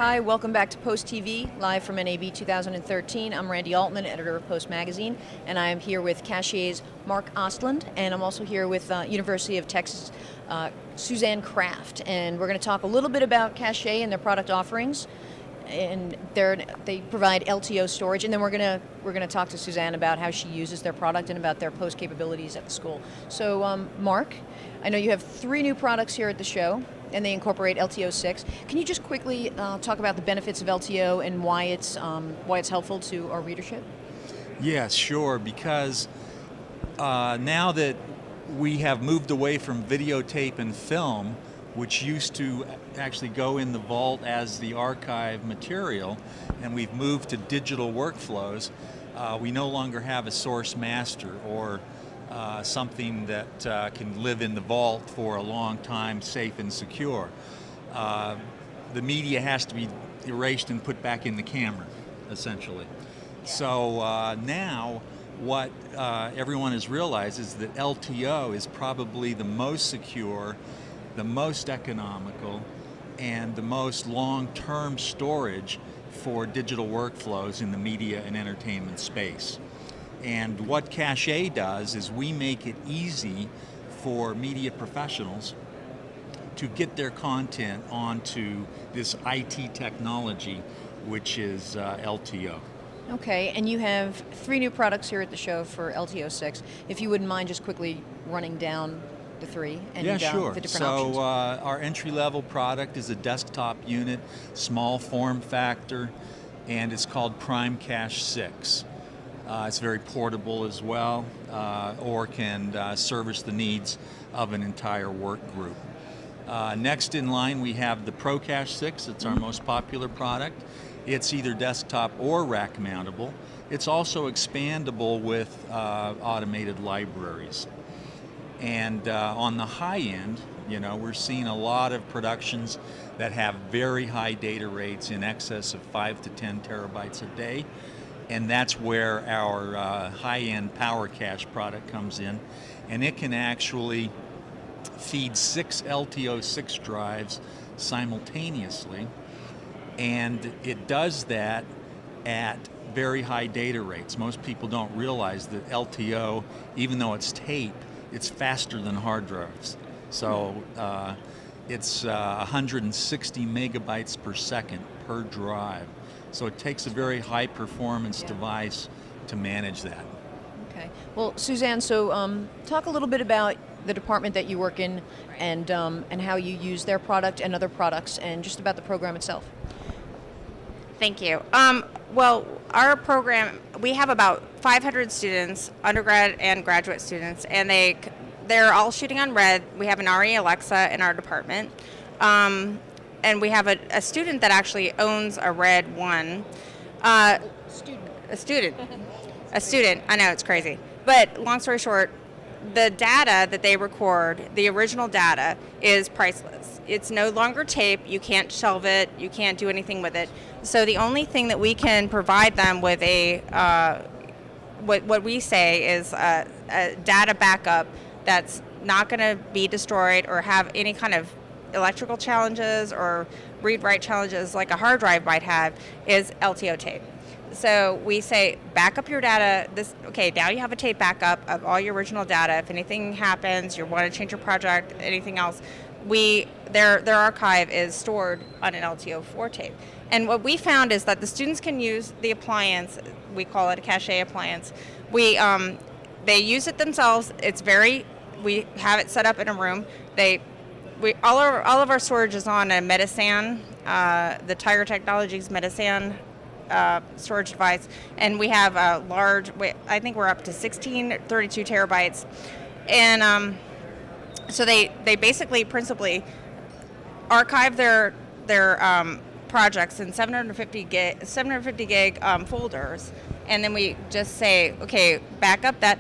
Hi, welcome back to Post TV, live from NAB 2013. I'm Randy Altman, editor of Post Magazine, and I am here with Cashier's Mark Ostland, and I'm also here with University of Texas Suzanne Kraft, and we're going to talk a little bit about Cashier and their product offerings. And they provide LTO storage, and then we're gonna talk to Suzanne about how she uses their product and about their post capabilities at the school. So, Mark, I know you have 3 new products here at the show, and they incorporate LTO 6. Can you just quickly talk about the benefits of LTO and why it's helpful to our readership? Yes, sure. Because now that we have moved away from videotape and film, which used to actually go in the vault as the archive material, and we've moved to digital workflows, we no longer have a source master or something that can live in the vault for a long time, safe and secure. The media has to be erased and put back in the camera, essentially. So now what everyone has realized is that LTO is probably the most secure, the most economical, and the most long-term storage for digital workflows in the media and entertainment space. And what Cashier does is we make it easy for media professionals to get their content onto this IT technology, which is LTO. Okay, and you have 3 new products here at the show for LTO 6. If you wouldn't mind just quickly running down the 3 and yeah, sure. the different options. So our entry-level product is a desktop unit, small form factor, and it's called Prime Cache 6. It's very portable as well, or can service the needs of an entire work group. Next in line we have the Pro Cache 6. It's our most popular product. It's either desktop or rack mountable. It's also expandable with automated libraries. And on the high end, we're seeing a lot of productions that have very high data rates in excess of 5 to 10 terabytes a day. And that's where our high-end Power Cache product comes in. And it can actually feed 6 LTO6 drives simultaneously. And it does that at very high data rates. Most people don't realize that LTO, even though it's tape, it's faster than hard drives. So it's 160 megabytes per second per drive. So it takes a very high performance device to manage that. Okay. Well, Suzanne, so talk a little bit about the department that you work in and how you use their product and other products and just about the program itself. Thank you. Well, our program, we have about 500 students, undergrad and graduate students, and they're all shooting on red. We have an RE Alexa in our department, and we have a student that actually owns a red one. A student. I know, it's crazy. But long story short, the data that they record, the original data, is priceless. It's no longer tape. You can't shelve it. You can't do anything with it. So the only thing that we can provide them with what we say is a data backup that's not going to be destroyed or have any kind of electrical challenges or read-write challenges like a hard drive might have is LTO tape. So we say, back up your data. Now you have a tape backup of all your original data. If anything happens, you want to change your project, anything else, their archive is stored on an LTO4 tape. And what we found is that the students can use the appliance. We call it a Cashier appliance. They use it themselves. We have it set up in a room. All of our storage is on a Metasan, the Tiger Technologies Metasan storage device, and we have a large. I think we're up to 32 terabytes, and so they basically principally archive their projects in 750 gig folders, and then we just say, okay, back up that,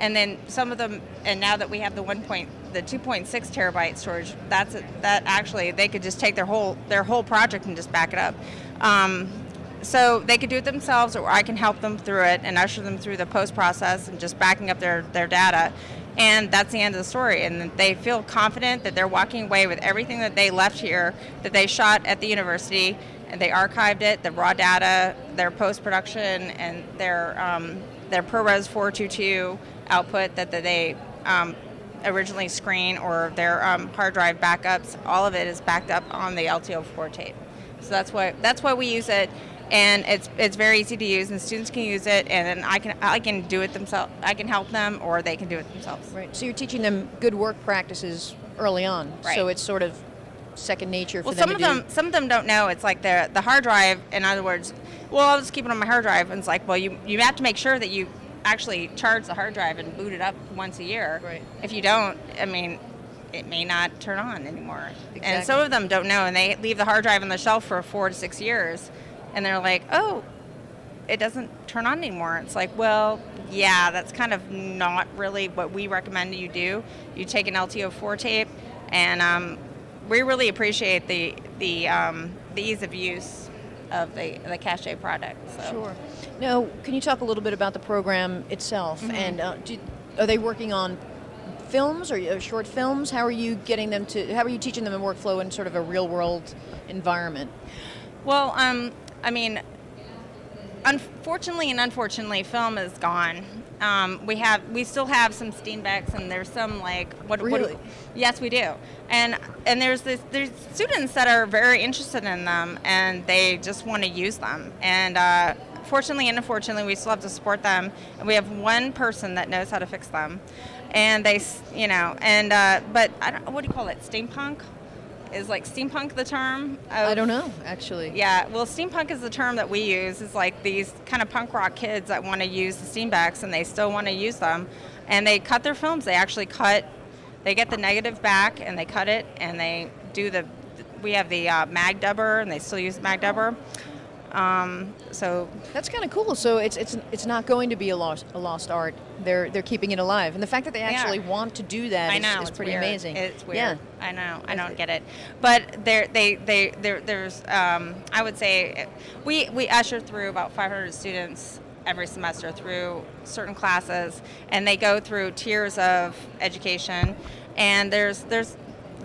and then some of them. And now that we have the 2.6 terabyte storage, that actually they could just take their whole project and just back it up. So they could do it themselves, or I can help them through it and usher them through the post process and just backing up their data. And that's the end of the story. And they feel confident that they're walking away with everything that they left here, that they shot at the university, and they archived it, the raw data, their post-production, and their ProRes 422 output that they originally screened, or their hard drive backups. All of it is backed up on the LTO4 tape. So that's why we use it. And it's very easy to use, and students can use it, and then I can do it themselves. I can help them, or they can do it themselves. Right. So you're teaching them good work practices early on. Right. So it's sort of second nature for Well, them to do. some of them don't know. It's like the hard drive. In other words, well, I'll just keep it on my hard drive. And it's like, well, you have to make sure that you actually charge the hard drive and boot it up once a year. Right. If you don't, I mean, it may not turn on anymore. Exactly. And some of them don't know, and they leave the hard drive on the shelf for 4 to 6 years. And they're like, oh, it doesn't turn on anymore. It's like, well, yeah, that's kind of not really what we recommend you do. You take an LTO4 tape, and we really appreciate the ease of use of the Cache product. So. Sure. Now, can you talk a little bit about the program itself? Mm-hmm. And are they working on films or short films? How are you getting them to? How are you teaching them a workflow in sort of a real world environment? Well, I mean, unfortunately and unfortunately, film is gone. We still have some Steenbecks, and there's some like Really? Yes, we do. And there's students that are very interested in them, and they just want to use them. And fortunately and unfortunately, we still have to support them. And we have one person that knows how to fix them, and they, but I don't. What do you call it? Steampunk? Is like steampunk the term? I don't know, actually. Yeah, well, steampunk is the term that we use. It's like these kind of punk rock kids that want to use the Steenbecks, and they still want to use them. And they cut their films. They actually they get the negative back, and they cut it, and they do we have the mag dubber, and they still use mag dubber. So That's kind of cool. So it's not going to be a lost art. They're keeping it alive, and the fact that they actually want to do that is it's pretty weird. amazing. It's weird. Yeah. I know. I don't get it. But there's I would say we usher through about 500 students every semester through certain classes, and they go through tiers of education, and there's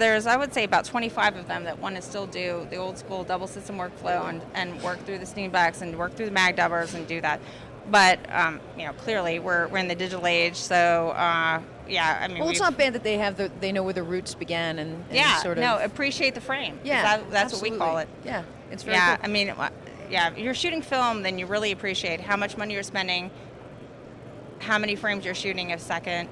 I would say about 25 of them that want to still do the old school double system workflow and work through the Steenbecks and work through the mag dubbers and do that. But clearly we're in the digital age, so yeah. I mean, Well, it's not bad that they know where the roots began and sort of. no, appreciate the frame. Yeah, that's what we call it. Yeah, it's very Yeah, cool. I mean, if you're shooting film, then you really appreciate how much money you're spending, how many frames you're shooting a second.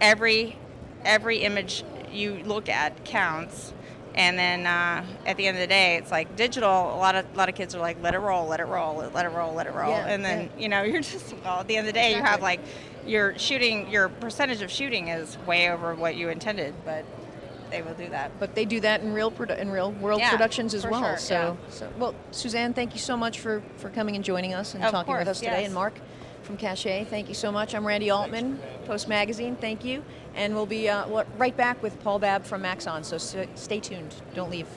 Every image you look at counts, and then at the end of the day, it's like digital. A lot of kids are like, let it roll, let it roll, let it roll, let it roll, Yeah, and then you're just at the end of the day, you have like your percentage of shooting is way over what you intended, but they will do that. But they do that in real world Yeah, productions as for well. sure, So well, Suzanne, thank you so much for coming and joining us and Of talking with course, us today. yes. And Mark from Cache, thank you so much. I'm Randy Altman, Post Magazine. Thank you, and we'll be right back with Paul Babb from Maxon. So stay tuned. Don't leave.